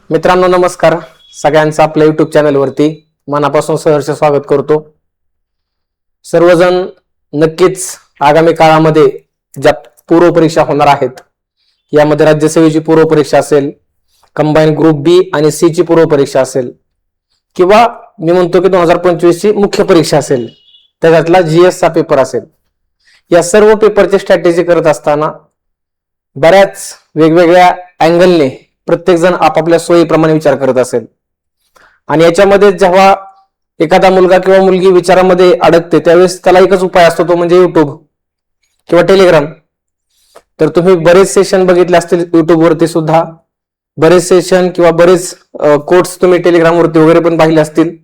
मित्रांनो नमस्कार. सगळ्यांचं आपल्या युट्यूब चॅनलवरती मनापासून सहर्ष स्वागत करतो. सर्वजण नक्कीच आगामी काळामध्ये ज्या पूर्व परीक्षा होणार आहेत, यामध्ये राज्यसेवेची पूर्व परीक्षा असेल, कंबाईन ग्रुप बी आणि सी ची पूर्व परीक्षा असेल, किंवा मी म्हणतो की 2025 ची मुख्य परीक्षा असेल, त्याच्यातला जीएस चा पेपर असेल, या सर्व पेपरची स्ट्रॅटेजी करत असताना बऱ्याच वेगवेगळ्या अँगलने प्रत्येक जण आपापल्या सोयीप्रमाणे विचार करत असेल. आणि याच्यामध्ये जेव्हा एखादा मुलगा किंवा मुलगी विचारामध्ये अडकते त्यावेळेस त्याला एकच उपाय असतो, तो म्हणजे युट्यूब किंवा टेलिग्राम. तर तुम्ही बरेच सेशन बघितले असतील युट्यूबवरती सुद्धा, बरेच सेशन किंवा बरेच कोर्स तुम्ही टेलिग्रामवरती वगैरे पण पाहिले असतील.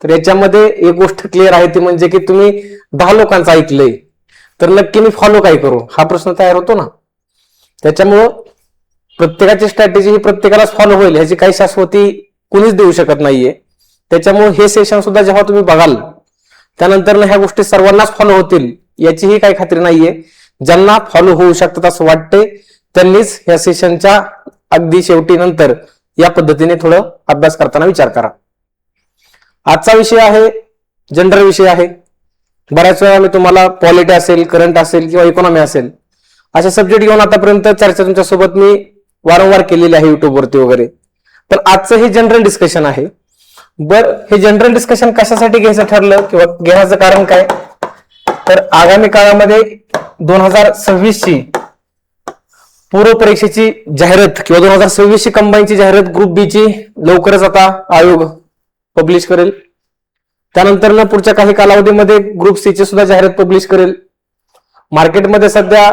तर याच्यामध्ये एक गोष्ट क्लिअर आहे, ती म्हणजे की तुम्ही 10 लोकांचं ऐकलंय तर नक्की मी फॉलो काय करू हा प्रश्न तयार होतो ना. त्याच्यामुळं प्रत्येकाची स्ट्रॅटेजी ही प्रत्येकालाच फॉलो होईल ह्याची काही शाश्वती कुणीच देऊ शकत नाहीये. त्याच्यामुळे हे सेशन सुद्धा जेव्हा तुम्ही बघाल त्यानंतर ह्या गोष्टी सर्वांनाच फॉलो होतील याचीही काही खात्री नाहीये. ज्यांना फॉलो होऊ शकतात असं वाटते त्यांनीच या सेशनच्या अगदी शेवटी नंतर या पद्धतीने थोडं अभ्यास करताना विचार करा. आजचा विषय आहे जनरल विषय आहे. बऱ्याच वेळा मी तुम्हाला पॉलिटी असेल, करंट असेल किंवा इकॉनॉमी असेल अशा सब्जेक्ट घेऊन आतापर्यंत चर्चा तुमच्यासोबत मी वारंवार केलेली आहे युट्यूबवरती वगैरे. तर आजचं हे जनरल डिस्कशन आहे. हे जनरल डिस्कशन कशासाठी घ्यायचं ठरलं किंवा घेण्याचं कारण काय, तर आगामी काळामध्ये 2026 ची पूर्व परीक्षेची जाहिरात किंवा 2026 ची कंबाईनची जाहिरात ग्रुप बी ची लवकरच आता आयोग पब्लिश करेल. त्यानंतर पुढच्या काही कालावधीमध्ये ग्रुप सी ची सुद्धा जाहिरात पब्लिश करेल. मार्केटमध्ये सध्या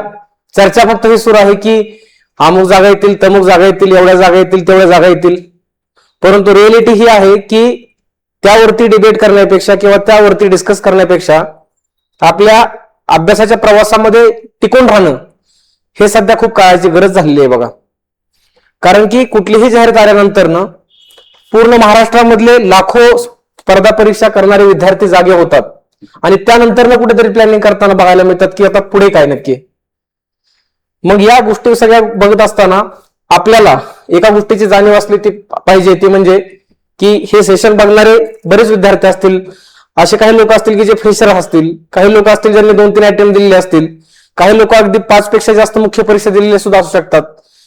चर्चा फक्त ही सुरू आहे की अमुक जागा येतील, तमुक जागा येतील, एवढ्या जागा येतील, तेवढ्या जागा येतील. परंतु रिअलिटी ही आहे की त्यावरती डिबेट करण्यापेक्षा किंवा त्यावरती डिस्कस करण्यापेक्षा आपल्या अभ्यासाच्या प्रवासामध्ये टिकून राहणं हे सध्या खूप काळाची गरज झालेली आहे बघा. कारण की कुठलीही जाहिरात आल्यानंतर ना पूर्ण महाराष्ट्रामधले लाखो स्पर्धा परीक्षा करणारे विद्यार्थी जागे होतात आणि त्यानंतर ना कुठेतरी प्लॅनिंग करताना बघायला मिळतात की आता पुढे काय नक्की. मग या गोष्टी सगळ्या बघत असताना आपल्याला एका गोष्टीची जाणीव असली ती पाहिजे, ती म्हणजे की हे सेशन बघणारे बरेच विद्यार्थी असतील, असे काही लोक असतील की जे फ्रेशर असतील, काही लोक असतील ज्यांनी 2-3 अटेम्प्ट दिलेले असतील, काही लोक अगदी 5 पेक्षा जास्त मुख्य परीक्षा दिलेले सुद्धा असू शकतात.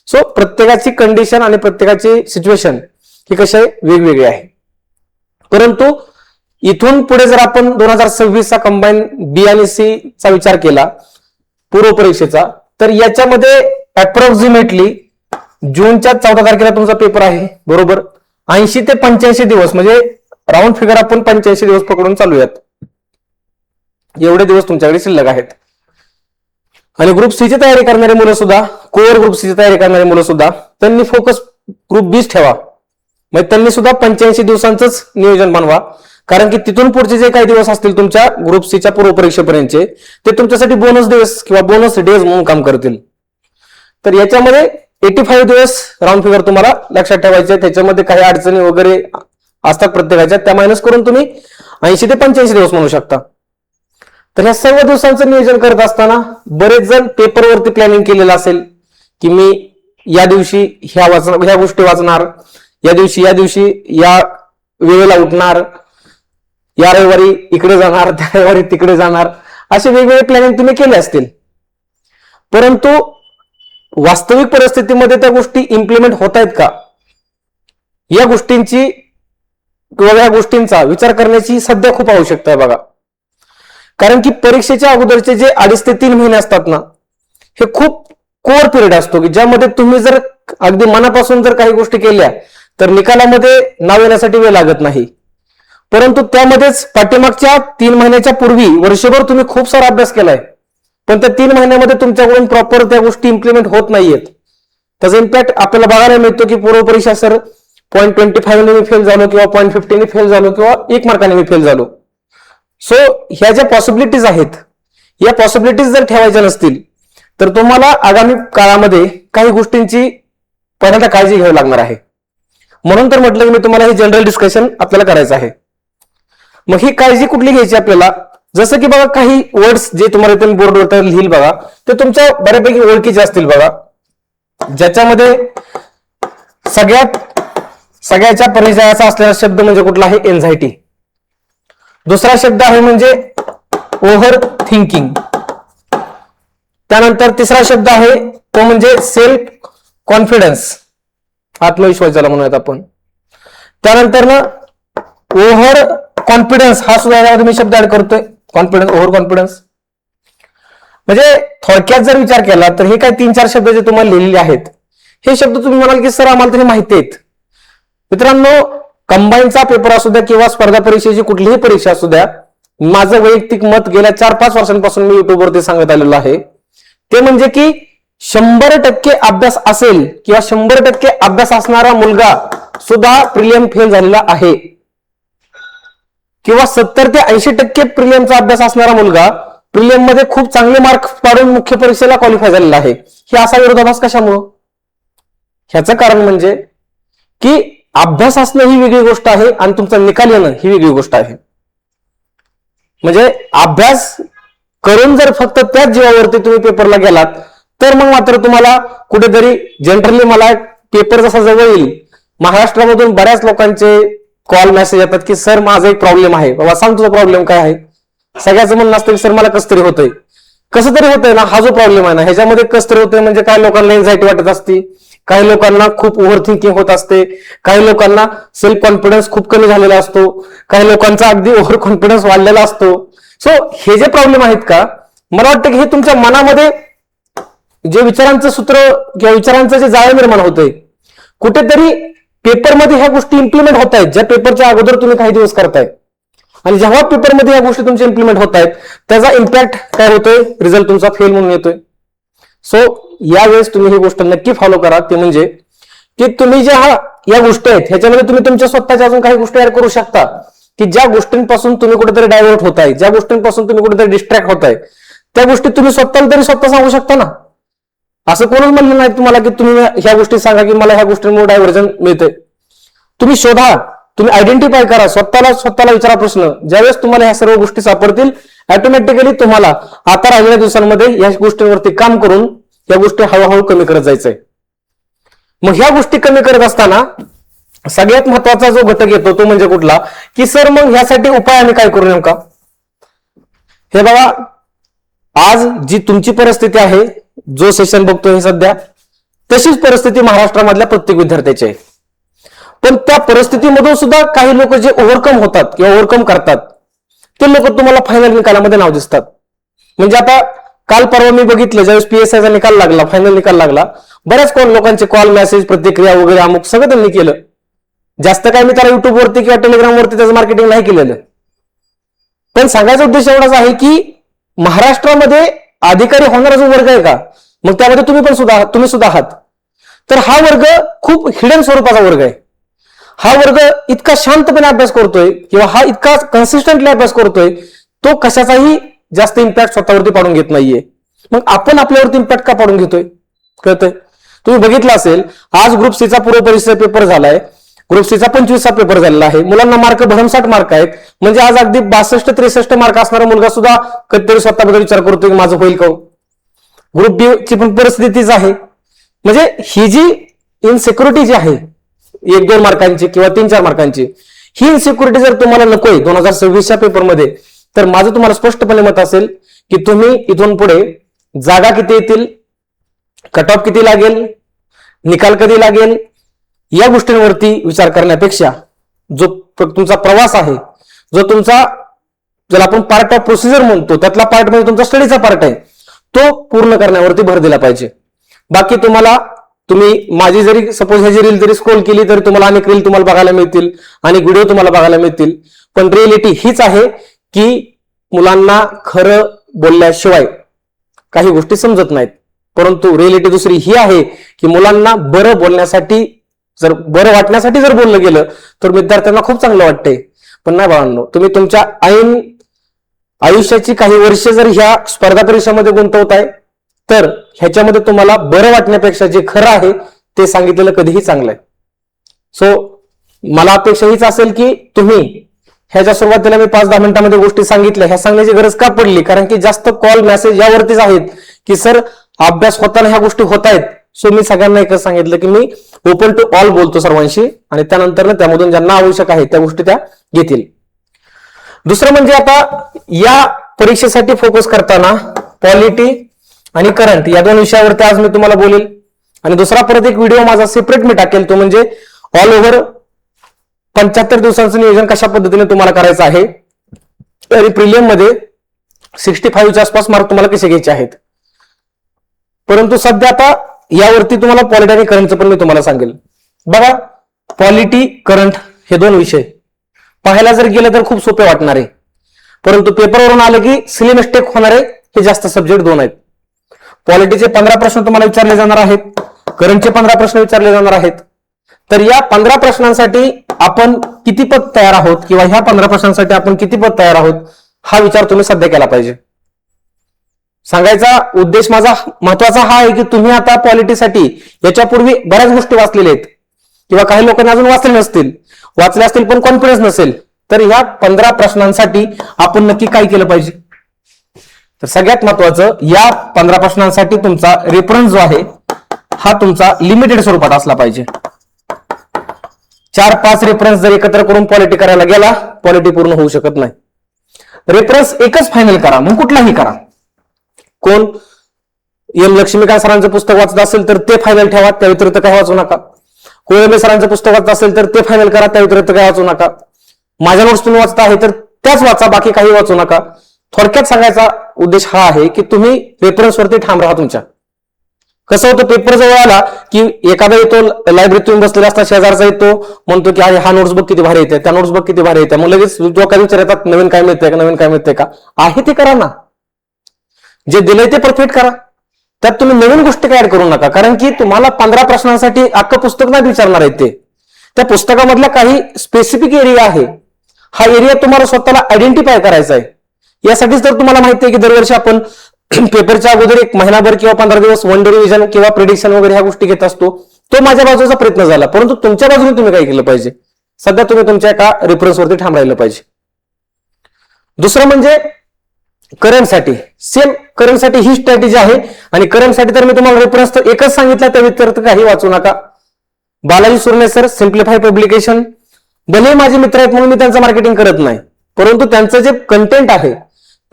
सो प्रत्येकाची कंडिशन आणि प्रत्येकाची सिच्युएशन ही कशी आहे वेगवेगळी आहे. परंतु इथून पुढे जर आपण 2026 चा कंबाईन बी आणि सी चा विचार केला पूर्व परीक्षेचा, तर याच्यामध्ये अप्रॉक्सिमेटली जूनच्या 14 तारखेला तुमचा पेपर आहे बरोबर. 80 ते 85 दिवस म्हणजे राऊंड फिगर आपण 85 दिवस पकडून चालूयात, एवढे दिवस तुमच्याकडे शिल्लक आहेत. आणि ग्रुप सी ची तयारी करणारी मुलं सुद्धा, कोर ग्रुप सी ची तयारी करणारी मुलं सुद्धा त्यांनी फोकस ग्रुप बीच ठेवा. म्हणजे त्यांनी सुद्धा 85 दिवसांचंच नियोजन बनवा. कारण की तिथून पुढचे जे काही दिवस असतील तुमच्या ग्रुप सीच्या पूर्व परीक्षेपर्यंतचे ते तुमच्यासाठी बोनस दिवस किंवा बोनस डेज म्हणून काम करतील. तर याच्यामध्ये 85 दिवस राऊंड फिगर तुम्हाला लक्षात ठेवायचे. त्याच्यामध्ये काही अडचणी वगैरे असतात प्रत्येकाच्या, त्या मायनस करून तुम्ही 80 ते 85 दिवस म्हणू शकता. तर ह्या सर्व दिवसांचं नियोजन करत असताना बरेच जण पेपरवरती प्लॅनिंग केलेलं असेल की मी या दिवशी ह्या गोष्टी वाचणार, या दिवशी या वेळेला उठणार, या रविवारी इकडे जाणार, त्या रविवारी तिकडे जाणार, असे वेगवेगळे प्लॅनिंग तुम्ही केले असतील. परंतु वास्तविक परिस्थितीमध्ये त्या गोष्टी इम्प्लिमेंट होत आहेत का, या गोष्टींची किंवा या गोष्टींचा विचार करण्याची सध्या खूप आवश्यकता आहे बघा. कारण की परीक्षेच्या अगोदरचे जे 2.5 ते 3 महिने असतात ना, हे खूप कोर पिरियड असतो की ज्यामध्ये तुम्ही जर अगदी मनापासून जर काही गोष्टी केल्या तर निकालामध्ये नाव येण्यासाठी वेळ लागत नाही. परंतु त्यामध्येच पाठीमागच्या 3 महिन्याच्या पूर्वी वर्षभर तुम्ही खूप सारा अभ्यास केलाय, पण त्या 3 महिन्यामध्ये तुमच्याकडून प्रॉपर त्या गोष्टी इम्प्लिमेंट होत नाहीयेत. त्याचा इम्पॅक्ट आपल्याला बघायला मिळतो की पूर्व परीक्षा सर 0.25 ने मी फेल झालो किंवा 0.50 ने फेल झालो किंवा 1 मार्काने मी फेल झालो. सो ह्या ज्या पॉसिबिलिटीज आहेत, या पॉसिबिलिटीज जर ठेवायच्या नसतील तर तुम्हाला आगामी काळामध्ये काही गोष्टींची पहिल्यांदा काळजी घ्यावी लागणार आहे. म्हणून तर म्हटलं की मी तुम्हाला हे जनरल डिस्कशन आपल्याला करायचं आहे. मग ही काळजी कुठली घ्यायची आपल्याला, जसं की बघा काही वर्ड्स जे तुम्हाला इथे बोर्डवर लिहिल बघा, ते तुमच्या बऱ्यापैकी ओळखीचे असतील बघा, ज्याच्यामध्ये सगळ्यात सगळ्याच्या परिचयाचा असलेला शब्द म्हणजे कुठला आहे? एन्झायटी. दुसरा शब्द आहे म्हणजे ओव्हर थिंकिंग. त्यानंतर तिसरा शब्द आहे तो म्हणजे सेल्फ कॉन्फिडन्स, आत्मविश्वास ज्याला म्हणूयात आपण. त्यानंतर ना ओव्हर कॉन्फिडन्स हा सुद्धा यामध्ये मी शब्द ऍड करतोय. Confidence, over confidence. म्हणजे थोडक्यात जर विचार केला तर हे काय 3-4 शब्द जे तुम्हाला लिहिलेले आहेत, हे शब्द तुम्ही म्हणाल की सर आम्हाला तरी माहिती आहेत. मित्रांनो, कंबाईनचा पेपर असू द्या किंवा स्पर्धा परीक्षेची कुठलीही परीक्षा असू द्या, माझं वैयक्तिक मत गेल्या 4-5 वर्षांपासून मी युट्यूबवरती सांगत आलेलो आहे, ते म्हणजे की 100% अभ्यास असेल किंवा 100% अभ्यास असणारा मुलगा सुद्धा प्रिलियम फेल झालेला आहे, किंवा 70 ते 80% प्रिलियमचा अभ्यास असणारा मुलगा प्रिलियम मध्ये खूप चांगले मार्क पाडून मुख्य परीक्षेला क्वालिफाय झालेला आहे. हे असा विरोधाभास कशामुळं? ह्याचं कारण म्हणजे की अभ्यास असणं ही वेगळी गोष्ट आहे आणि तुमचा निकाल येणं ही वेगळी गोष्ट आहे. म्हणजे अभ्यास करून जर फक्त त्याच जीवावरती तुम्ही पेपरला गेलात तर मग मात्र तुम्हाला कुठेतरी, जनरली मला पेपर जसा जवळ येईल, महाराष्ट्रामधून बऱ्याच लोकांचे कॉल मेसेज येतात की सर माझा एक प्रॉब्लेम आहे. बाबा सांग तुझा प्रॉब्लेम काय आहे. सगळ्याचं म्हणणं असतं की सर मला कसं तरी होतंय. कसं तरी होतंय ना, हा जो प्रॉब्लेम आहे ना, ह्याच्यामध्ये कसं तरी होतंय म्हणजे काही लोकांना एन्झायटी वाटत असते, काही लोकांना खूप ओव्हर थिंकिंग होत असते, काही लोकांना सेल्फ कॉन्फिडन्स खूप कमी झालेला असतो, काही लोकांचा अगदी ओव्हर कॉन्फिडन्स वाढलेला असतो. सो हे जे प्रॉब्लेम आहेत का, मला वाटतं की हे तुमच्या मनामध्ये जे विचारांचं सूत्र किंवा विचारांचं जे जाळं निर्माण होतंय, कुठेतरी पेपरमध्ये ह्या गोष्टी इम्प्लिमेंट होत आहेत, ज्या पेपरच्या अगोदर तुम्ही काही दिवस करताय, आणि जेव्हा पेपरमध्ये ह्या गोष्टी तुमच्या इम्प्लिमेंट होत आहेत त्याचा इम्पॅक्ट काय होतोय? रिझल्ट तुमचा फेल म्हणून येतोय. सो यावेळेस तुम्ही ही गोष्ट नक्की फॉलो करा. ते म्हणजे की तुम्ही ज्या या गोष्टी आहेत ह्याच्यामध्ये तुम्ही तुमच्या स्वतःच्या अजून काही गोष्टी ऍड करू शकता, की ज्या गोष्टींपासून तुम्ही कुठेतरी डायव्हर्ट होताय, ज्या गोष्टींपासून तुम्ही कुठेतरी डिस्ट्रॅक्ट होताय, त्या गोष्टी तुम्ही स्वतःला तरी स्वतः सांगू शकता ना. असं कोणच म्हणलं नाही तुम्हाला की तुम्ही ह्या गोष्टी सांगा की मला ह्या गोष्टींमुळे डायव्हर्जन मिळतंय. तुम्ही शोधा, तुम्ही आयडेंटिफाय करा, स्वतःला विचारा प्रश्न. ज्यावेळेस तुम्हाला ह्या सर्व गोष्टी सापडतील, ऑटोमॅटिकली तुम्हाला आता राहिलेल्या दिवसांमध्ये या गोष्टींवरती काम करून या गोष्टी हळूहळू कमी करत जायचंय. मग ह्या गोष्टी कमी करत असताना सगळ्यात महत्वाचा जो घटक येतो तो म्हणजे कुठला, की सर मग ह्यासाठी उपाय आम्ही काय करू नेमका? हे बघा, आज जी तुमची परिस्थिती आहे, जो सेशन बघतोय सध्या, तशीच परिस्थिती महाराष्ट्रामधल्या प्रत्येक विद्यार्थ्याची आहे. पण त्या परिस्थितीमधून सुद्धा काही लोक जे ओव्हरकम होतात किंवा ओव्हरकम करतात ते लोक तुम्हाला फायनल निकालामध्ये नाव दिसतात. म्हणजे आता काल परवा मी बघितलं, ज्यावेळेस PSIचा निकाल लागला, फायनल निकाल लागला, बऱ्याच लोकांचे कॉल, मेसेज, प्रतिक्रिया वगैरे अमुक सगळं त्यांनी केलं. जास्त काय मी त्याला युट्यूबवरती किंवा टेलिग्रामवरती त्याचं मार्केटिंग नाही केलेलं. पण सांगायचा उद्देश एवढाच आहे की महाराष्ट्रामध्ये अधिकारी होणारा जो वर्ग आहे का, मग त्यामध्ये तुम्ही सुद्धा आहात. तर हा वर्ग खूप हिडन स्वरूपाचा वर्ग आहे. हा वर्ग इतका शांतपणे अभ्यास करतोय किंवा हा इतका कन्सिस्टंटली अभ्यास करतोय, तो कशाचाही जास्त इम्पॅक्ट स्वतःवरती पाडून घेत नाहीये. मग आपण आपल्यावरती इम्पॅक्ट का पाडून घेतोय? कळतंय? तुम्ही बघितलं असेल, आज ग्रुप सीचा पूर्व परीक्षेचा पेपर झालाय, ग्रुप सीचा 25चा पेपर झालेला आहे. मुलांना मार्क भरमसाठ मार्क आहेत. म्हणजे आज अगदी 62-63 मार्क असणारा मुलगा सुद्धा कधीतरी स्वतःबद्दल विचार करतोय की माझं होईल का? ग्रुप बी ची पण परिस्थितीच आहे. म्हणजे ही जी इनसिक्युरिटी जी आहे 1-2 मार्कांची किंवा 3-4 मार्कांची, ही इन्सिक्युरिटी जर तुम्हाला नकोय 2026च्या पेपरमध्ये, तर माझं तुम्हाला स्पष्टपणे मत असेल की तुम्ही इथून पुढे जागा किती येतील, कट ऑफ किती लागेल, निकाल कधी लागेल, या गोष्टींवरती विचार करण्यापेक्षा जो तुमचा प्रवास आहे, जो तुमचा ज्याला आपण पार्ट ऑफ प्रोसिजर म्हणतो, त्यातला पार्ट म्हणजे तुमचा स्टडीचा पार्ट आहे, तो पूर्ण करण्यावरती भर दिला पाहिजे. बाकी तुम्ही माझी जरी सपोज ह्याची रील जरी स्क्रोल केली तरी तुम्हाला अनेक रील तुम्हाला बघायला मिळतील, अनेक व्हिडिओ तुम्हाला बघायला मिळतील. पण रिअलिटी हीच आहे की मुलांना खरं बोलल्याशिवाय काही गोष्टी समजत नाहीत. परंतु रिअलिटी दुसरी ही आहे की मुलांना बरं बोलण्यासाठी, जर बरं वाटण्यासाठी जर बोललं गेलं तर विद्यार्थ्यांना खूप चांगलं वाटतंय. पण नाही बाळांनो, तुम्ही तुमच्या आयुष्याची काही वर्ष जर ह्या स्पर्धा परीक्षामध्ये गुंतवताय तर ह्याच्यामध्ये तुम्हाला बरं वाटण्यापेक्षा जे खरं आहे ते सांगितलेलं कधीही चांगलं आहे. सो मला अपेक्षा हीच असेल की तुम्ही ह्याच्या सुरुवातीला मी 5-10 मिनिटांमध्ये गोष्टी सांगितल्या, ह्या सांगण्याची गरज का पडली? कारण की जास्त कॉल मेसेज यावरतीच आहेत की सर अभ्यास होताना ह्या गोष्टी होत आहेत, सो मी सगळ्यांना एकच सांगितलं की मी ओपन टू ऑल बोलतो सर्वांशी, आणि त्यानंतर त्यामधून ज्यांना आवश्यक आहे त्या गोष्टी त्या घेतील. दुसरं म्हणजे आता या परीक्षेसाठी फोकस करताना पॉलिटी आणि करंट या दोन विषयावरती आज मी तुम्हाला बोलेल. आणि दुसरा परत एक व्हिडिओ माझा सेपरेट मी टाकेल, तो म्हणजे ऑल ओव्हर 75 दिवसांचं नियोजन कशा पद्धतीने तुम्हाला करायचं आहे, आणि प्रिलियम मध्ये 65च्या आसपास मार्क तुम्हाला कसे घ्यायचे आहेत. परंतु सध्या आता यावरती तुम्हाला पॉलिटी आणि करंटचं पण मी तुम्हाला सांगेल. बघा, पॉलिटी करंट हे दोन विषय पाहायला जर गेलं तर खूप सोपे वाटणार आहे, परंतु पेपरवरून आलं की सिली मिस्टेक होणारे हे जास्त सब्जेक्ट दोन आहेत. पॉलिटीचे 15 प्रश्न तुम्हाला विचारले जाणार आहेत, करंटचे 15 प्रश्न विचारले जाणार आहेत. तर या 15 प्रश्नांसाठी आपण किती पद तयार आहोत, किंवा ह्या 15 प्रश्नांसाठी आपण किती पद तयार आहोत, हा विचार तुम्ही सध्या केला पाहिजे. सांगायचा उद्देश माझा महत्वाचा हा आहे की तुम्ही आता पॉलिटीसाठी याच्यापूर्वी बऱ्याच गोष्टी वाचलेल्या आहेत, किंवा काही लोकांनी अजून वाचले असतील पण कॉन्फिडन्स नसेल, तर ह्या 15 प्रश्नांसाठी आपण नक्की काय केलं पाहिजे. तर सगळ्यात महत्वाचं, या 15 प्रश्नांसाठी तुमचा रेफरन्स जो आहे हा तुमचा लिमिटेड स्वरूपात असला पाहिजे. 4-5 रेफरन्स जर एकत्र करून पॉलिटी करायला गेला, पॉलिटी पूर्ण होऊ शकत नाही. रेफरन्स एकच फायनल करा, मग कुठलाही करा. कोण एम लक्ष्मीकांत सरांचं पुस्तक वाचत असेल तर ते फायनल ठेवा, त्या व्यतिरिक्त काय वाचू नका. कोळंबे सरांचं पुस्तक वाचत असेल तर ते फायनल करा, त्या व्यतिरिक्त काय वाचू नका. माझ्या नोट्स तुम्ही वाचता आहे तर त्याच वाचा, बाकी काही वाचू नका. थोडक्यात सांगायचा उद्देश हा आहे की तुम्ही रेफरन्सवरती ठाम राहा तुमच्या. कसं होतं, पेपर जवळ आला की एखादा येतो, लायब्ररीत तुम्ही बसलेला असता, शेजारचा येतो, म्हणतो की हा नोट्स बुक किती भारी येते, त्या नोट्स बुक किती भारी येते. मग लगेच जो काही विचार येतात, नवीन काय मिळतंय का, नवीन काय मिळतंय का, आहे ते करा ना. जे दिलंय ते परफेक्ट करा, त्यात तुम्ही नवीन गोष्टी काय ऍड करू नका. कारण की तुम्हाला 15 प्रश्नांसाठी अख्खं पुस्तक नाही विचारणार आहेत ते. त्या पुस्तकामधला काही स्पेसिफिक एरिया आहे, हा एरिया तुम्हाला स्वतःला आयडेंटिफाय करायचा आहे. यासाठीच तर तुम्हाला माहिती आहे की दरवर्षी आपण पेपरच्या अगोदर एक महिनाभर किंवा 15 दिवस वन डे रिव्हिजन किंवा प्रिडिक्शन वगैरे ह्या गोष्टी घेत असतो. तो माझ्या बाजूचा प्रयत्न झाला, परंतु तुमच्या बाजूने तुम्ही काय केलं पाहिजे, सध्या तुम्ही तुमच्या एका रेफरन्सवरती ठाम राहिलं पाहिजे. दुसरं म्हणजे करंटसाठी, सेम करंटसाठी ही स्ट्रॅटेजी आहे. आणि करंटसाठी तर मी तुम्हाला रेफरन्स तर एकच सांगितला, त्या व्यतिरिक्त काही वाचू नका. बालाजी सुरणे सर, सिम्प्लिफाय पब्लिकेशन, भले माझे मित्र आहेत म्हणून मी त्यांचं मार्केटिंग करत नाही, परंतु त्यांचं जे कंटेंट आहे,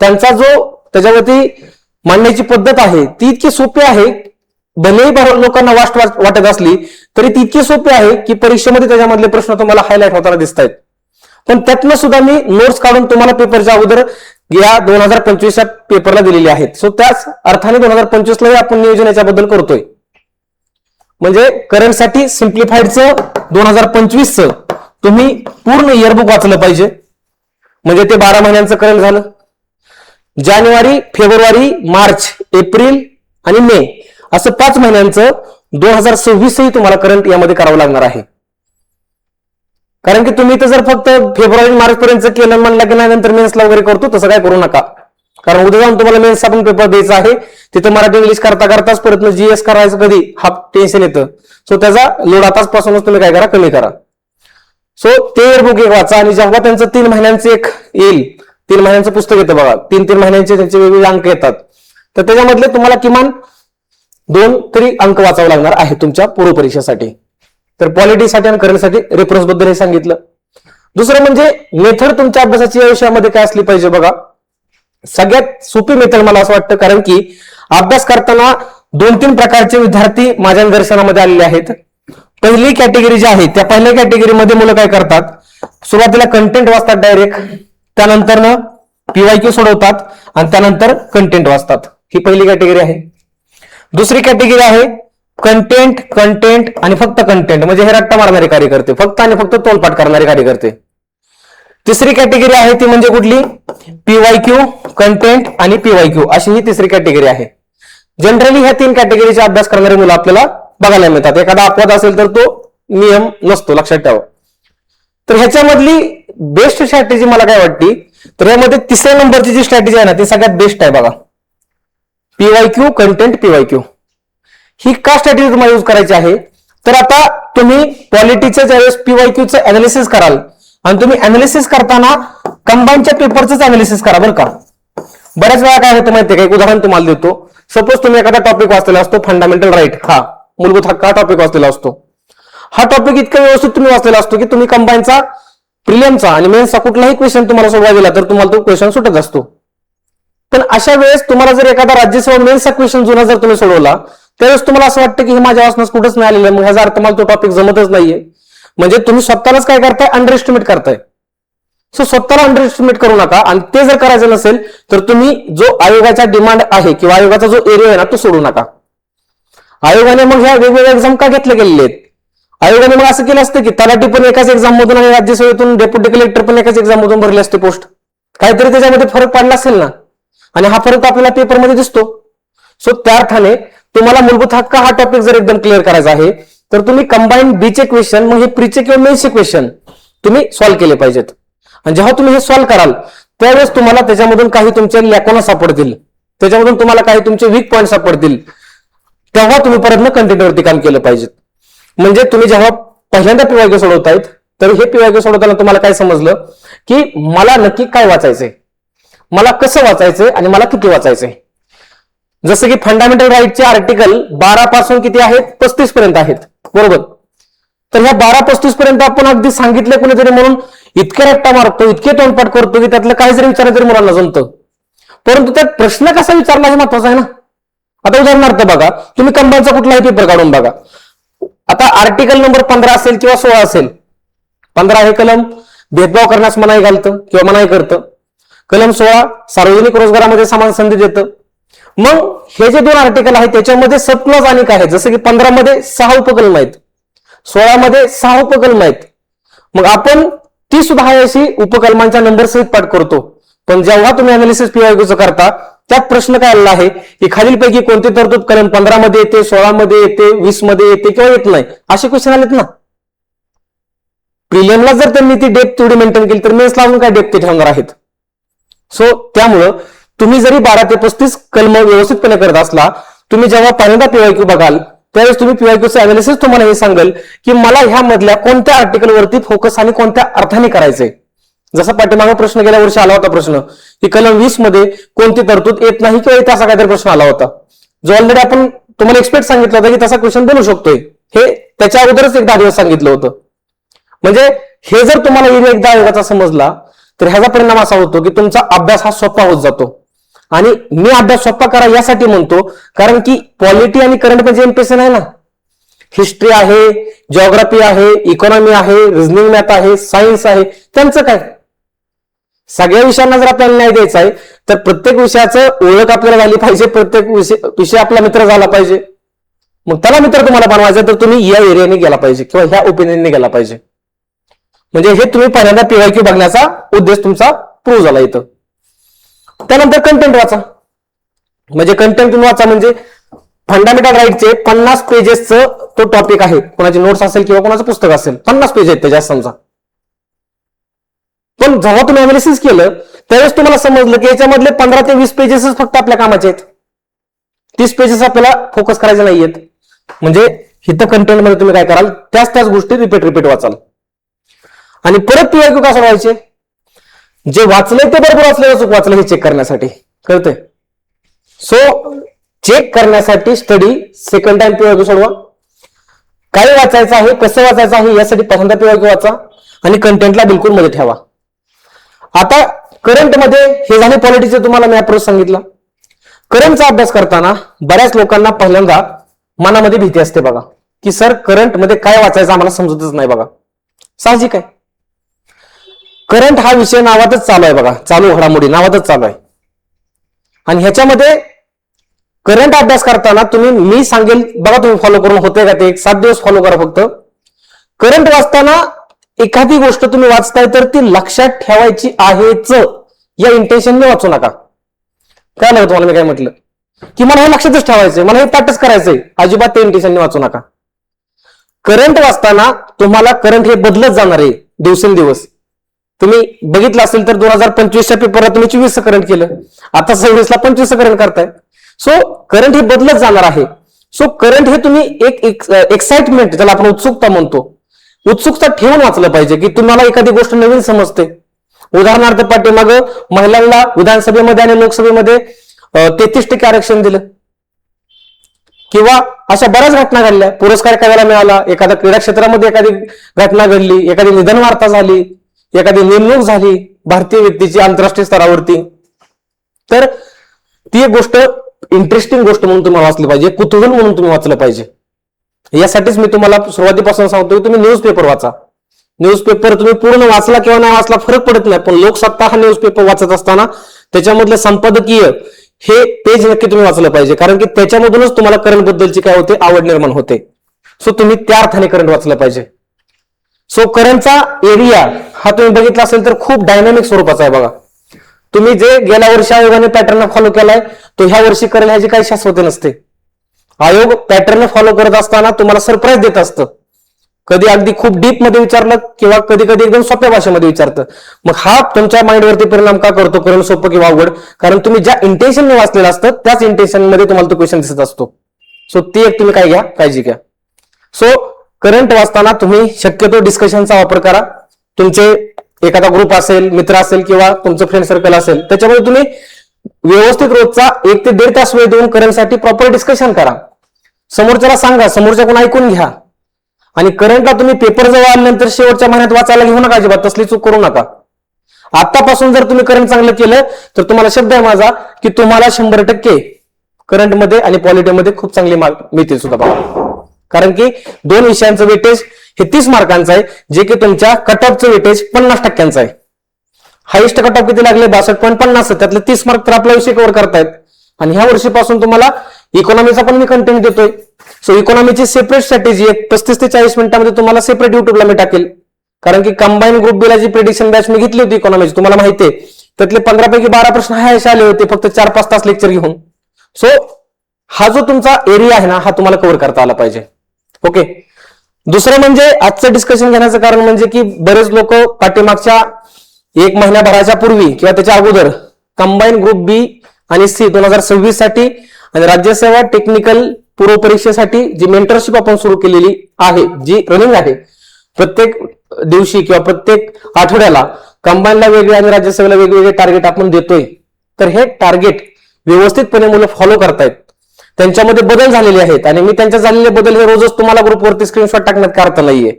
त्यांचा जो त्याच्यावरती मांडण्याची पद्धत आहे ती इतकी सोपी आहे. भलेही लोकांना वास्ट वाटत असली तरी ती इतकी सोपी आहे की परीक्षेमध्ये त्याच्यामधले प्रश्न तुम्हाला हायलाइट होताना दिसत आहेत. पण त्यातनं सुद्धा मी नोट्स काढून तुम्हाला पेपरच्या अगोदर या 2025च्या पेपरला दिलेली आहेत. सो त्याच अर्थाने 2025ला आपण नियोजन याच्याबद्दल करतोय. म्हणजे करंटसाठी सिम्प्लिफाईडचं 2025चं तुम्ही पूर्ण इयरबुक वाचलं पाहिजे. म्हणजे ते 12 महिन्यांचं करंट झालं. जानेवारी, फेब्रुवारी, मार्च, एप्रिल आणि मे असं 5 महिन्यांचं 2026ही तुम्हाला करंट यामध्ये करावं लागणार आहे. कारण की तुम्ही तर जर फक्त फेब्रुवारी मार्च पर्यंत केलं म्हणलं की नाही नंतर मेन्सला वगैरे करतो, तसं काय करू नका. कारण उद्या जाऊन तुम्हाला मेन्सचा पण पेपर द्यायचा आहे, तिथं मराठी इंग्लिश करता करताच परत जीएस करायचं कधी हा टेन्शन येतं. सो त्याचा लोड आताचपासूनच तुम्ही काय करा, कमी करा. सो ते इयरबुक एक वाचा, आणि जेव्हा त्यांचं 3 महिन्यांचं एक येईल, 3 महिन्यांचं पुस्तक येतं बघा, 3 महिन्यांचे त्यांचे वेगवेगळे अंक येतात, तर त्याच्यामधले तुम्हाला किमान 2 तरी अंक वाचावं लागणार आहे तुमच्या पूर्व परीक्षेसाठी. तर पॉलिटीसाठी आणि करंटसाठी रेफरन्स बद्दल हे सांगितलं. दुसरं म्हणजे मेथड तुमच्या अभ्यासाची या विषयामध्ये काय असली पाहिजे. बघा, सगळ्यात सोपी मेथड मला असं वाटतं, कारण की अभ्यास करताना 2-3 प्रकारचे विद्यार्थी माझ्या निदर्शनामध्ये आलेले आहेत. पहिली कॅटेगरी जी आहे, त्या पहिल्या कॅटेगरीमध्ये मुलं काय करतात, सुरुवातीला कंटेंट वाचतात डायरेक्ट, त्यानंतर पीवायक्यू सोडवतात आणि त्यानंतर कंटेंट वाचतात. ही पहिली कॅटेगरी आहे. दुसरी कॅटेगरी आहे कंटेंट आणि फक्त कंटेंट, म्हणजे हे रट्टा मारणारे कार्यकर्ते, फक्त आणि फक्त तोंडपाठ करणारे कार्यकर्ते. तिसरी कॅटेगरी आहे ती म्हणजे कुठली, पीवायक्यू, कंटेंट आणि पीवायक्यू अशी ही तिसरी कॅटेगरी आहे. जनरली ह्या 3 कॅटेगरीचा अभ्यास करणारे मुलं आपल्याला बघायला मिळतात. एखादा अपवाद असेल तर तो नियम नसतो, लक्षात ठेवा. तर ह्याच्यामधली बेस्ट स्ट्रॅटेजी मला काय वाटते, तर यामध्ये 3ऱ्या नंबरची जी स्ट्रॅटेजी आहे ना ती सगळ्यात बेस्ट आहे. बघा, पीवायक्यू, कंटेंट, पीवायक्यू ही का स्ट्रॅटेजी तुम्हाला यूज करायची आहे. तर आता तुम्ही पॉलिटीचं ज्यावेळेस पीवायक्यूचं अनालिसिस कराल, आणि तुम्ही अनालिसिस करताना कंबाईनच्या पेपरचं अनालिसिस करा बरं का. बऱ्याच वेळा काय होतं माहितीये का, एक उदाहरण तुम्हाला देतो. सपोज तुम्ही एखादा टॉपिक वाचलेला असतो, फंडामेंटल राईट, हा मूलभूत हक्क हा टॉपिक वाचलेला असतो. हा टॉपिक इतका व्यवस्थित तुम्ही वाचलेला असतो की तुम्ही कंबाईनचा, प्रिलियमचा आणि मेन्सचा कुठलाही क्वेश्चन तुम्हाला सोडवा दिला तर तुम्हाला तो क्वेश्चन सुटत असतो. पण अशा वेळेस तुम्हाला जर एखादा राज्यसेवा मेन्सचा क्वेश्चन जुना जर तुम्ही सोडवला त्यावेळेस तुम्हाला असं वाटतं की हे माझ्या वाचनात कुठंच नाही आलेलं, मग ह्याचा अर्थ मला तो टॉपिक जमतच नाहीये. म्हणजे तुम्ही स्वतःलाच काय करताय, अंडर एस्टिमेट करताय. सो स्वतःला अंडर एस्टिमेट करू नका. आणि ते जर करायचं नसेल तर तुम्ही जो आयोगाचा डिमांड आहे किंवा आयोगाचा जो एरिया आहे ना तो सोडू नका. आयोगाने मग ह्या वेगवेगळ्या एक्झाम का घेतले गेलेले आहेत? आयोगाने मग असं केलं असतं की तलाठी पण एकाच एक्झाम मधून आणि राज्यसेवेतून डेप्युटी कलेक्टर पण एकाच एक्झाम मधून भरले असते पोस्ट. काहीतरी त्याच्यामध्ये फरक पडला असेल ना, आणि हा फरक आपल्याला पेपरमध्ये दिसतो. सो त्या अर्थाने तुम्हाला मूलभूत हक्क हा टॉपिक जर एकदम क्लिअर करायचा आहे तर तुम्ही कंबाईन बीचे क्वेश्चन, मग हे प्रीचे किंवा मेन्सचे क्वेश्चन तुम्ही सॉल्व्ह केले पाहिजेत. आणि जेव्हा तुम्ही हे सॉल्व्ह कराल त्यावेळेस तुम्हाला त्याच्यामधून काही तुमचे लॅकोना सापडतील, त्याच्यामधून तुम्हाला काही तुमचे वीक पॉईंट सापडतील, तेव्हा तुम्ही परत कंटेंटवरती काम केलं पाहिजे. म्हणजे तुम्ही जेव्हा पहिल्यांदा पीवायक्यू सोडवतायत तर हे पीवायक्यू सोडवताना तुम्हाला काय समजलं की मला नक्की काय वाचायचंय, मला कसं वाचायचंय आणि मला किती वाचायचंय. जसं की फंडामेंटल राईटचे आर्टिकल 12 पासून किती आहेत, 35 पर्यंत आहेत, बरोबर. तर ह्या 12-35 पर्यंत आपण अगदी सांगितलं कुणीतरी म्हणून इतके रट्टा मारतो, इतके तोंडपाठ करतो की त्यातलं काही जरी विचारलं तरी मुलांना जमतं, परंतु त्यात प्रश्न कसा विचारला हे महत्वाचं आहे ना. आता उदाहरणार्थ बघा, तुम्ही कंबाईनचा कुठलाही पेपर काढून बघा. आता आर्टिकल नंबर 15 असेल किंवा 16 असेल. 15 हे कलम भेदभाव करण्यास मनाई घालतं किंवा मनाई करतं. कलम 16 सार्वजनिक रोजगारामध्ये समान संधी देतं. मग हे जे दोन आर्टिकल आहेत त्याच्यामध्ये सबक्लॉज अनेक आहेत. जसं की 15 मध्ये 6 उपकलम आहेत, 16 मध्ये 6 उपकलम आहेत. मग आपण ती सुद्धा अशी उपकलमांच्या नंबर सहित पाठ करतो. पण जेव्हा तुम्ही अनालिसिस पीवायक्यूचं करता त्यात प्रश्न काय आलेला आहे की खालीलपैकी कोणती तरतूद कलम 15 मध्ये येते, 16 मध्ये येते, 20 मध्ये येते किंवा येत नाही, असे क्वेश्चन आलेत ना. प्रिलियमला जर त्यांनी ती डेप्थ तेवढी मेंटेन केली तर मेन्सला अजून काय डेप्थ ठेवणार आहेत. सो त्यामुळं तुम्ही जरी 12 ते 35 कलम व्यवस्थितपणे करत असला, तुम्ही जेव्हा पहिल्यांदा पीवायक्यू बघाल त्यावेळेस तुम्ही पीवायक्यूचं अनालिसिस तुम्हाला हे सांगेल की मला ह्या मधल्या कोणत्या आर्टिकलवरती फोकस आणि कोणत्या अर्थाने करायचंय. जसा पाठीमागे प्रश्न गेल्या वर्षी आला होता प्रश्न की कलम 20 मध्ये कोणती तरतूद येत नाही किंवा येते असा काहीतरी प्रश्न आला होता, जो ऑलरेडी आपण तुम्हाला एक्सपेक्ट सांगितलं होतं की तसा क्वेश्चन बनू शकतोय. हे त्याच्या अगोदरच एकदा दिवस सांगितलं होतं. म्हणजे हे जर तुम्हाला एकदा आयोगाचा समजला तर ह्याचा परिणाम असा होतो की तुमचा अभ्यास हा सोपा होत जातो. आणि मी अभ्यास सोपा करा यासाठी म्हणतो कारण की पॉलिटी आणि करंट म्हणजे एमपीएससी नाही ना, हिस्ट्री आहे, जिओग्राफी आहे, इकॉनॉमी आहे, रिझनिंग मॅथ आहे, सायन्स आहे, त्यांचं काय. सगळ्या विषयांना जर आपल्याला न्याय द्यायचा आहे तर प्रत्येक विषयाचं ओळख आपल्याला झाली पाहिजे, प्रत्येक विषय आपला मित्र झाला पाहिजे. मग त्याला मित्र तुम्हाला बनवायचा तर तुम्ही या एरियाने गेला पाहिजे किंवा ह्या ओपिनियनने गेला पाहिजे. म्हणजे हे तुम्ही पहिल्यांदा पीवायक्यू बघण्याचा उद्देश तुमचा प्रूव्ह झाला इथं. त्यानंतर कंटेंट वाचा. म्हणजे कंटेंट वाचा म्हणजे फंडामेंटल राईटचे 50 पेजेसचं तो टॉपिक आहे. कोणाची नोट्स असेल किंवा कोणाचं पुस्तक असेल, 50 पेज आहेत त्याच्यात समजा. पण जेव्हा तुम्ही अनालिसिस केलं त्यावेळेस तुम्हाला समजलं की याच्यामधले 15 ते 20 पेजेसच फक्त आपल्या कामाचे आहेत, 30 पेजेस आपल्याला फोकस करायचे नाहीयेत. म्हणजे इथं कंटेंट मध्ये तुम्ही काय कराल, त्याच गोष्टी रिपीट वाचाल. आणि परत पीवायक्यू का सोडवायचे, जे वाचलंय ते बरोबर वाचलं चूक वाचलं हे चेक करण्यासाठी, कळतंय. सो चेक करण्यासाठी स्टडी सेकंड टाइम पीवायक्यू सोडवा. काय वाचायचं आहे, कसं वाचायचं आहे यासाठी पहिल्यांदा पीवायक्यू वाचा आणि कंटेंटला बिलकुल मध्ये ठेवा. आता करंट मध्ये हे झाले पॉलिटिक्सचे, तुम्हाला मी अप्रोच सांगितला. करंटचा अभ्यास करताना बऱ्याच लोकांना पहिल्यांदा मनामध्ये भीती असते बघा की सर करंट मध्ये काय वाचायचं आम्हाला समजतच नाही. बघा साहजिक आहे, करंट हा विषय नावातच चालू आहे बघा, चालू घडामोडी नावातच चालू आहे. आणि ह्याच्यामध्ये करंट अभ्यास करताना तुम्ही मी सांगेल बघा, तुम्ही फॉलो करून होते का ते, 7 दिवस फॉलो करा फक्त. करंट वाचताना एखादी गोष्ट तुम्ही वाचताय तर ती लक्षात ठेवायची आहेच या इंटेन्शनने वाचू नका. काय लागतं तुम्हाला मी काय म्हटलं की मला हे लक्षातच ठेवायचंय, मला हे पाठच करायचंय, अजिबात ते इंटेन्शनने वाचू नका. करंट वाचताना तुम्हाला करंट हे बदलत जाणार आहे दिवसेंदिवस. तुम्ही बघितलं असेल तर 2025च्या पेपरला तुम्ही 24 करंट केलं, आता 26ला 25 करंट करताय. सो करंट हे बदलत जाणार आहे. सो करंट हे तुम्ही एक एक्साइटमेंट, ज्याला आपण उत्सुकता म्हणतो, उत्सुकता ठेवून वाचलं पाहिजे की तुम्हाला एखादी गोष्ट नवीन समजते. उदाहरणार्थ पाठीमागं महिलांना विधानसभेमध्ये आणि लोकसभेमध्ये 33% आरक्षण दिलं. किंवा अशा बऱ्याच घटना घडल्या, पुरस्कार एखाद्याला मिळाला, एखाद्या क्रीडा क्षेत्रामध्ये एखादी घटना घडली, एखादी निधन वार्ता झाली, एखादी नेमणूक झाली भारतीय व्यक्तीची आंतरराष्ट्रीय स्तरावरती, तर ती एक गोष्ट इंटरेस्टिंग गोष्ट म्हणून तुम्हाला वाचली पाहिजे, कुतूहल म्हणून तुम्ही वाचलं पाहिजे. यासाठीच मी तुम्हाला सुरुवातीपासून सांगतो की तुम्ही न्यूजपेपर वाचा. न्यूजपेपर तुम्ही पूर्ण वाचला किंवा नाही वाचला फरक पडत नाही, पण लोकसत्ता हा न्यूजपेपर वाचत असताना त्याच्यामधले संपादकीय हे पेज नक्की तुम्ही वाचलं पाहिजे, कारण की त्याच्यामधूनच तुम्हाला करंट बद्दलची काय होते, आवड निर्माण होते. सो तुम्ही त्या अर्थाने करंट वाचलं पाहिजे. सो करंटचा एरिया हा तुम्ही बघितला असेल तर खूप डायनामिक स्वरूपाचा आहे. बघा, तुम्ही जे गेल्या वर्षी आयोगाने पॅटर्न फॉलो केलाय तो ह्या वर्षी करेल ह्याची काही शाश्वती नसते. आयोग पॅटर्न फॉलो करत असताना तुम्हाला सरप्राईज देत असतं. कधी अगदी खूप डीप मध्ये विचारलं किंवा कधी कधी एकदम सोप्या भाषेमध्ये विचारतं. मग हा तुमच्या माइंडवरती परिणाम का करतो, करंट सोपं किंवा अवघड? कारण तुम्ही ज्या इंटेन्शनने वाचलेलं असतं त्याच इंटेन्शन मध्ये तुम्हाला तो क्वेश्चन दिसत असतो. सो ती एक तुम्ही काय घ्या, काळजी घ्या. सो करंट वाचताना तुम्ही शक्यतो डिस्कशनचा वापर करा. तुमचे एखादा ग्रुप असेल, मित्र असेल किंवा तुमचं फ्रेंड सर्कल असेल, त्याच्यामध्ये तुम्ही व्यवस्थित रोजचा 1 ते 1.5 तास वेळ देऊन करंटसाठी प्रॉपर डिस्कशन करा. समोरच्याला सांगा, समोरच्याकडून ऐकून घ्या. आणि करंटला तुम्ही पेपर जवळ आल्यानंतर शेवटच्या महिन्यात वाचायला घेऊ नका, अजिबात तसली चूक करू नका. आतापासून जर तुम्ही करंट चांगलं केलं तर तुम्हाला शब्द आहे माझा की तुम्हाला 100% करंटमध्ये आणि पॉलिटीमध्ये खूप चांगले मार्क मिळतील सुद्धा बघा. कारण की 2 विषयांचं वेटेज हे 30 मार्कांचं आहे, जे की तुमच्या कट ऑफचं वेटेज 50% आहे. हायेस्ट कट ऑफ किती लागले, 62.50. त्यातले 30 मार्क तर आपला विषय कव्हर करतायत. आणि ह्या वर्षीपासून तुम्हाला इकॉनॉमीचा पण मी कंटेंट देतोय. सो इकॉनॉमीची सेपरेट स्ट्रॅटेजी 35 ते 40 मिनिटांमध्ये तुम्हाला सेपरेट युट्यूबला मी टाकेल. कारण की कंबाईन ग्रुप बीला जी प्रेडिक्शन बॅच मी घेतली होती इकॉनॉमीची, तुम्हाला माहिती आहे, त्यातले 15 पैकी 12 प्रश्न हायेस्ट आले होते फक्त 4-5 तास लेक्चर घेऊन. सो हा जो तुमचा एरिया आहे ना, हा तुम्हाला कव्हर करता आला पाहिजे. ओके. दुसरं म्हणजे आजचं डिस्कशन घेण्याचं कारण म्हणजे की बरेच लोक पाठीमागच्या 1 महिन्याभराच्या पूर्वी किंवा त्याच्या अगोदर कंबाईन ग्रुप बी आणि सी 2026 साठी आणि राज्यसेवा टेक्निकल पूर्व परीक्षेसाठी जी मेंटरशिप आपण सुरू केलेली आहे, जी रनिंग आहे, प्रत्येक दिवशी किंवा प्रत्येक आठवड्याला कंबाईनला वेगळे आणि राज्यसेवेला वेगवेगळे टार्गेट आपण देतोय. तर हे टार्गेट व्यवस्थितपणे मुलं फॉलो करतायत, त्यांच्यामध्ये बदल झालेले आहेत आणि मी त्यांच्या झालेले बदल हे रोजच तुम्हाला ग्रुपवरती स्क्रीनशॉट टाकण्यात का अर्थ नाहीये.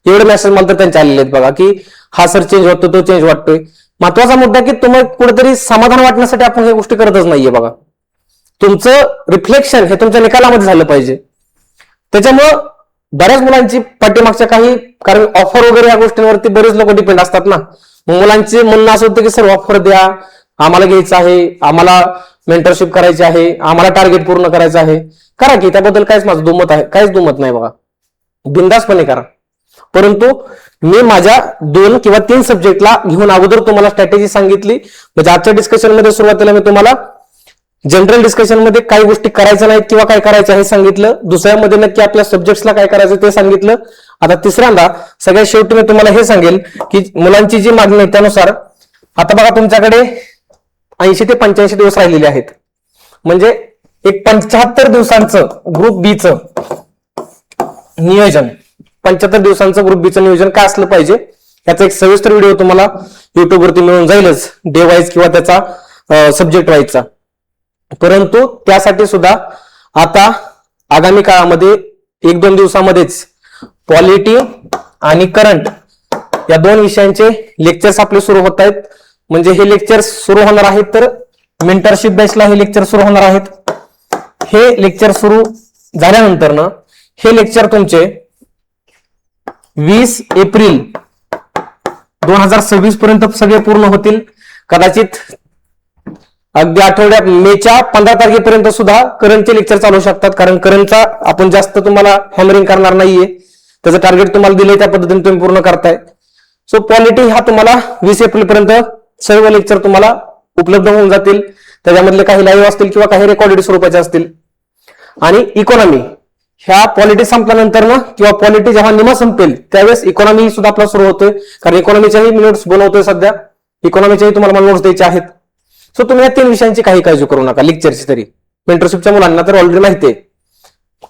एवढे मेसेज मला तर त्यांचे आलेले आहेत बघा की हा सर चेंज होतो, तो चेंज वाटतोय. महत्वाचा मुद्दा की तुम्हाला कुठेतरी समाधान वाटण्यासाठी आपण हे गोष्टी करतच नाहीये. बघा, तुमचं रिफ्लेक्शन हे तुमच्या निकालामध्ये झालं पाहिजे. त्याच्यामुळं बऱ्याच मुलांची पाठीमागच्या काही, कारण ऑफर वगैरे या गोष्टींवरती बरेच लोक डिपेंड असतात ना, मुलांचे म्हणणं असं होतं की सर ऑफर द्या, आम्हाला घ्यायचं आहे, आम्हाला मेंटरशिप करायची आहे, आम्हाला टार्गेट पूर्ण करायचं आहे. करा की, त्याबद्दल काहीच माझं दुमत आहे, काहीच दुमत नाही. बघा, बिंदासपणे करा. परंतु मी माझ्या 2 किंवा 3 सब्जेक्टला घेऊन अगोदर तुम्हाला स्ट्रॅटेजी सांगितली. म्हणजे आजच्या डिस्कशनमध्ये सुरुवातीला मी तुम्हाला जनरल डिस्कशन मध्ये काही गोष्टी करायच्या नाहीत किंवा काय करायचं हे सांगितलं. दुसऱ्यामध्ये नक्की आपल्या सब्जेक्ट्सला काय करायचं ते सांगितलं. आता तिसऱ्यांदा सगळ्यात शेवटी मी तुम्हाला हे सांगेल की मुलांची जी मागणी आहे त्यानुसार आता बघा तुमच्याकडे 80 ते 85 दिवस राहिलेले आहेत. म्हणजे एक 75 दिवसांचं ग्रुप बीचं नियोजन, 75 दिवसांचं ग्रुप बीचं नियोजन काय असलं पाहिजे याचा एक सविस्तर व्हिडिओ तुम्हाला युट्यूबवरती मिळून जाईलच, डे वाईज किंवा त्याचा सब्जेक्ट वाईजचा. परंतु त्यासाठी सुद्धा आता आगामी काळामध्ये 1-2 दिवसामध्येच पॉलिटी आणि करंट या 2 विषयांचे लेक्चर्स आपले सुरू होत आहेत. म्हणजे हे लेक्चर सुरू होणार आहेत तर मेंटरशिप बॅचला हे लेक्चर सुरू होणार आहेत. हे लेक्चर सुरू झाल्यानंतर ना हे लेक्चर तुमचे 20 एप्रिल 2026 पर्यंत सगळे पूर्ण होतील. कदाचित अगदी आठवड्यात मेच्या 15 तारखेपर्यंत सुद्धा करंटचे लेक्चर चालू शकतात. कारण करंटचा आपण जास्त तुम्हाला हॅमरिंग करणार नाहीये, त्याचं टार्गेट तुम्हाला दिलंय त्या पद्धतीने तुम्ही पूर्ण करताय. सो पॉलिटी हा तुम्हाला 20 एप्रिल पर्यंत सर्व लेक्चर तुम्हाला उपलब्ध होऊन जातील. त्याच्यामधले काही लाईव्ह असतील किंवा काही रेकॉर्डेड स्वरूपाचे असतील. आणि इकॉनॉमी ह्या पॉलिटी संपल्यानंतर ना किंवा पॉलिटी जेव्हा निमा संपेल त्यावेळेस इकॉनॉमी सुद्धा आपला सुरू होतोय. कारण इकॉनॉमीच्याही मी नोट्स बनवतोय सध्या, इकॉनॉमीच्याही तुम्हाला मला नोट्स द्यायचे आहेत. सो तुम्ही या 3 विषयांची काही काळजी करू नका. लेक्चरची तरी मेंटरशिपच्या मुलांना तर ऑलरेडी माहिती आहे,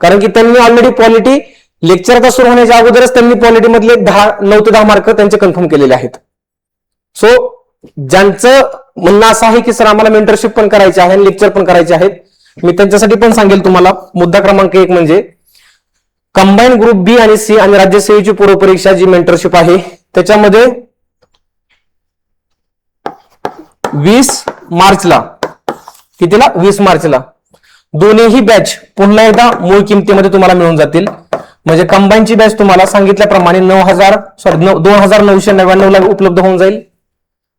कारण की त्यांनी ऑलरेडी पॉलिटी लेक्चर आता सुरू होण्याच्या अगोदरच त्यांनी पॉलिटी मधले 9 ते 10 मार्क त्यांचे कन्फर्म केलेले आहेत. सो ज्यांचं म्हणणं असं आहे की सर आम्हाला मेंटरशिप पण करायची आहे आणि लेक्चर पण करायचे आहेत, मी त्यांच्यासाठी पण सांगेल तुम्हाला. मुद्दा क्रमांक 1 म्हणजे कंबाईन ग्रुप बी आणि सी आणि राज्यसेवेची पूर्व परीक्षा जी मेंटरशिप आहे त्याच्यामध्ये 20 मार्चला, कितीला, 20 मार्चला दोन्हीही बॅच पुन्हा एकदा मूळ किमतीमध्ये तुम्हाला मिळून जातील. म्हणजे कंबाईनची बॅच तुम्हाला सांगितल्याप्रमाणे 2,999 ला उपलब्ध होऊन जाईल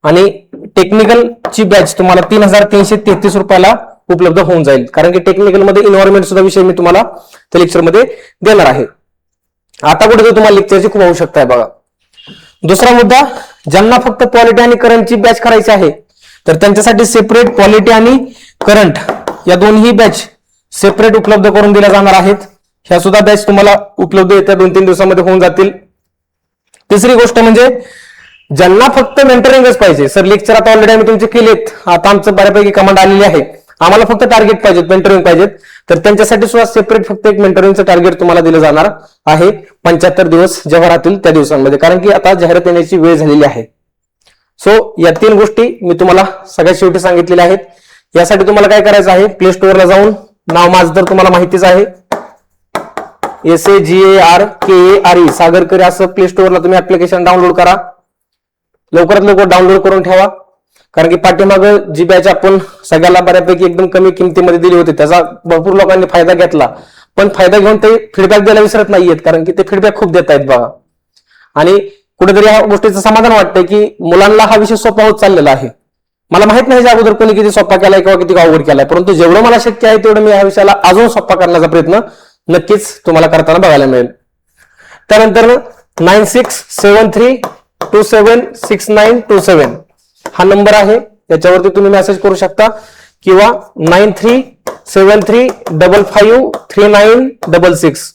आणि टेक्निकलची बॅच तुम्हाला 3,333 रुपयाला उपलब्ध होऊन जाईल. कारण की टेक्निकल मध्ये एन्व्हायरमेंट सुद्धा विषय मी तुम्हाला त्या लेक्चरमध्ये देणार आहे. आता कुठे तुम्हाला लेक्चरची खूप आवश्यकता आहे बघा. दुसरा मुद्दा, ज्यांना फक्त पॉलिटी आणि करंटची बॅच करायची आहे तर त्यांच्यासाठी सेपरेट पॉलिटी आणि करंट या दोन्ही बॅच सेपरेट उपलब्ध करून दिल्या जाणार आहेत. ह्या सुद्धा बॅच तुम्हाला उपलब्ध येत्या 2-3 दिवसामध्ये होऊन जातील. तिसरी गोष्ट म्हणजे ज्यांना फक्त मेंटरिंगच पाहिजे, सर लेक्चर आता ऑलरेडी आम्ही तुमचे केलेत, आता आमचं बऱ्यापैकी कमांड आलेली आहे, आम्हाला फक्त टार्गेट पाहिजेत, मेंटरिंग पाहिजेत, तर त्यांच्यासाठी सुद्धा सेपरेट फक्त एक मेंटरिंगचं टार्गेट तुम्हाला दिलं जाणार आहे 75 दिवस जेव्हा राहतील त्या दिवसांमध्ये. कारण की आता जाहिरात येण्याची वेळ झालेली आहे. सो या 3 गोष्टी मी तुम्हाला सगळ्यात शेवटी सांगितलेल्या आहेत. यासाठी तुम्हाला काय करायचं आहे, प्ले स्टोअरला जाऊन नाव माझं तर तुम्हाला माहितीच आहे, SAGARKARE सागरकरी असं प्ले स्टोअरला तुम्ही ऍप्लिकेशन डाउनलोड करा. लवकरात लवकर डाउनलोड करून ठेवा. कारण की पाठीमागं जी बॅच आपण सगळ्याला बऱ्यापैकी एकदम कमी किमतीमध्ये दिली होती त्याचा भरपूर लोकांनी फायदा घेतला, पण फायदा घेऊन ते फीडबॅक द्यायला विसरत नाहीयेत. कारण की ते फीडबॅक खूप देत आहेत बघा. आणि कुठेतरी ह्या गोष्टीचं समाधान वाटतंय की मुलांना हा विषय सोपा होत चाललेला आहे. मला माहित नाही अगोदर कोणी किती सोपा केलाय किंवा किती अवघड केलाय, परंतु जेवढं मला शक्य आहे तेवढं मी या विषयाला अजून सोपा करण्याचा प्रयत्न नक्कीच तुम्हाला करताना बघायला मिळेल. त्यानंतर 9673276927 हा नंबर आहे, त्याच्यावरती तुम्ही मेसेज करू शकता किंवा 9373553966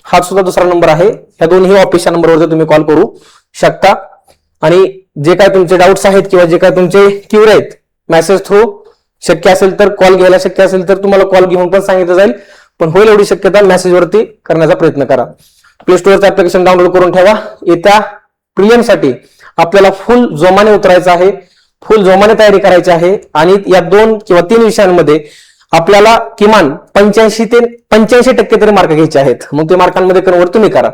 हा सुद्धा दुसरा नंबर आहे. या दोन्ही ऑफिसच्या नंबरवरती तुम्ही कॉल करू शकता. आणि जे काय तुमचे डाऊट्स आहेत किंवा जे काय तुमचे क्युरी आहेत मेसेज थ्रू शक्य असेल तर कॉल घ्यायला शक्य असेल तर तुम्हाला कॉल घेऊन पण सांगितलं जाईल, पण होईल एवढी शक्यता मेसेजवरती करण्याचा प्रयत्न करा. प्ले स्टोअरचं ऍप्लिकेशन डाउनलोड करून ठेवा. येत्या प्रिलिमसाठी आपल्याला फुल जोमाने उतरायचं आहे, फुल जोमाने तयारी करायची आहे आणि या 2 किंवा 3 विषयांमध्ये आपल्याला किमान 85% तरी मार्क घ्यायचे आहेत. मग ते मार्कांमध्ये कन्वर्ट तुम्ही करा.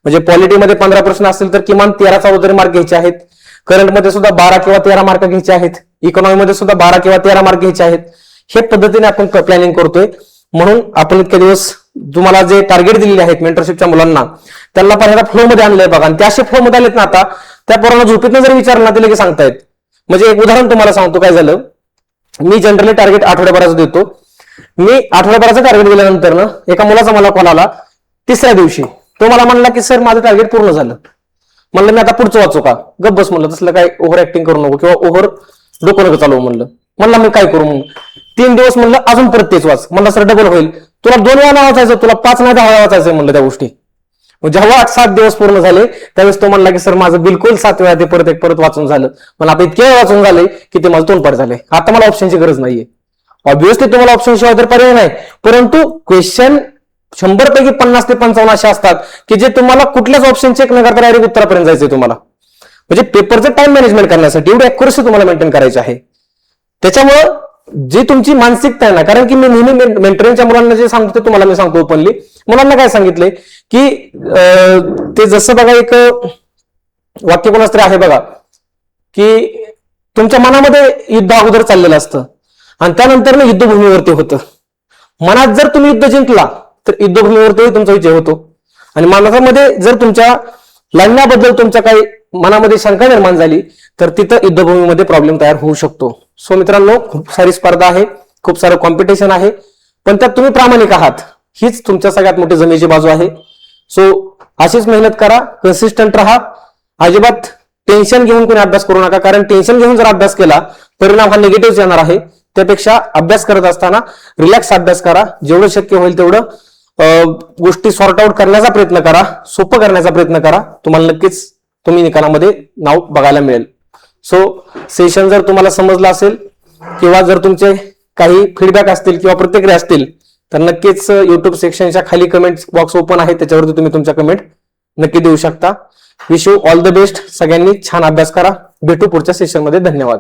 म्हणजे पॉलिटीमध्ये 15 प्रश्न असतील तर किमान 13-14 तरी मार्क घ्यायचे आहेत. करंटमध्ये सुद्धा 12 किंवा 13 मार्क घ्यायचे आहेत. इकॉनॉमीमध्ये सुद्धा 12 किंवा 13 मार्क घ्यायचे आहेत. हे पद्धतीने आपण प्लॅनिंग करतोय. म्हणून आपण इतके दिवस तुम्हाला जे टार्गेट दिलेले आहेत मेंटरशिपच्या मुलांना त्यांना पहिल्यांदा फ्लो मध्ये आणलंय बघा. आणि ते असे फ्लो मध्ये आलेत ना आता त्या पोरांना झोपेतनं जर विचारलं ना ते लगेच सांगतायत. म्हणजे एक उदाहरण तुम्हाला सांगतो काय झालं. मी जनरली टार्गेट आठवड्याभराचं देतो. मी आठवड्याभराचं टार्गेट दिल्यानंतर ना एका मुलाचा मला कॉल आला 3ऱ्या दिवशी. तो मला म्हणला की सर माझं टार्गेट पूर्ण झालं. म्हणलं मी आता पुढचं वाचू का? गप्प बस म्हणलं, तसलं काय ओव्हर ऍक्टिंग करू नको किंवा ओव्हर डोकं नको चालवू म्हणलं. म्हणलं मी काय करू मग? 3 दिवस म्हणलं अजून परत तेच वाच. म्हणलं सर डबल होईल. तुला 2 वेळा वाचायचं, तुला 5 नाही 10 वेळा वाचायचं म्हणलं त्या गोष्टी. जेव्हा 8-7 दिवस पूर्ण झाले त्यावेळेस तो म्हणला की सर माझं बिलकुल 7 वेळा ते परत वाचून झालं. मला आता इतके वेळ वाचून झाले की ते माझं तोंडपाठ झाले. आता मला ऑप्शनची गरज नाहीये. ऑब्व्हियसली तुम्हाला ऑप्शन शिवाय तर पर्याय नाही, परंतु क्वेश्चन 100 पैकी 50 ते 55 असे असतात की जे तुम्हाला कुठल्याच ऑप्शन चेक न करता डायरेक्ट उत्तरापर्यंत जायचंय तुम्हाला. म्हणजे पेपरचं टाइम मॅनेजमेंट करण्यासाठी एवढी अॅक्युरसी तुम्हाला मेंटेन करायची आहे. त्याच्यामुळं जी तुमची मानसिकता आहे ना, कारण की मी नेहमी मेंटरिंगच्या मुलांना जे सांगतो ते तुम्हाला मी सांगतो ओपनली. मुलांना काय सांगितलंय की ते जसं बघा एक वाक्य कोणाच तरी आहे बघा की तुमच्या मनामध्ये युद्ध अगोदर चाललेलं असतं आणि त्यानंतर ना युद्धभूमीवरती होतं. मनात जर तुम्ही युद्ध जिंकला तर युद्धभूमीवरती तुमचा विजय होतो. आणि मनामध्ये जर तुमच्या लढण्याबद्दल तुमच्या काही मनामध्ये शंका निर्माण झाली तर तिथं युद्धभूमीमध्ये प्रॉब्लेम तयार होऊ शकतो. सो मित्रांनो, खूप सारी स्पर्धा आहे, खूप सारं कॉम्पिटिशन आहे, पण त्यात तुम्ही प्रामाणिक आहात हीच तुमच्या सगळ्यात मोठी जमेची बाजू आहे. सो अशीच मेहनत करा, कन्सिस्टंट राहा, अजिबात टेन्शन घेऊन कोणी अभ्यास करू नका. कारण टेन्शन घेऊन जर अभ्यास केला परिणाम हा निगेटिव्ह येणार आहे. त्यापेक्षा अभ्यास करत असताना रिलॅक्स अभ्यास करा. जेवढं शक्य होईल तेवढं गोष्टी सॉर्ट आउट करण्याचा प्रयत्न करा, सोपं करण्याचा प्रयत्न करा. तुम्हाला नक्कीच तुम्ही निकालामध्ये नाव बघायला मिळेल. सो सेशन जर तुम्हाला समजलं असेल किंवा जर तुमचे काही फीडबॅक असतील किंवा प्रतिक्रिया असतील तर नक्कीच युट्यूब सेक्शनच्या खाली कमेंट बॉक्स ओपन आहे, त्याच्यावरती तुम्ही तुमच्या कमेंट नक्की देऊ शकता. Wish you all the best. सगळ्यांनी छान अभ्यास करा. भेटू पुढच्या सेशनमध्ये. धन्यवाद.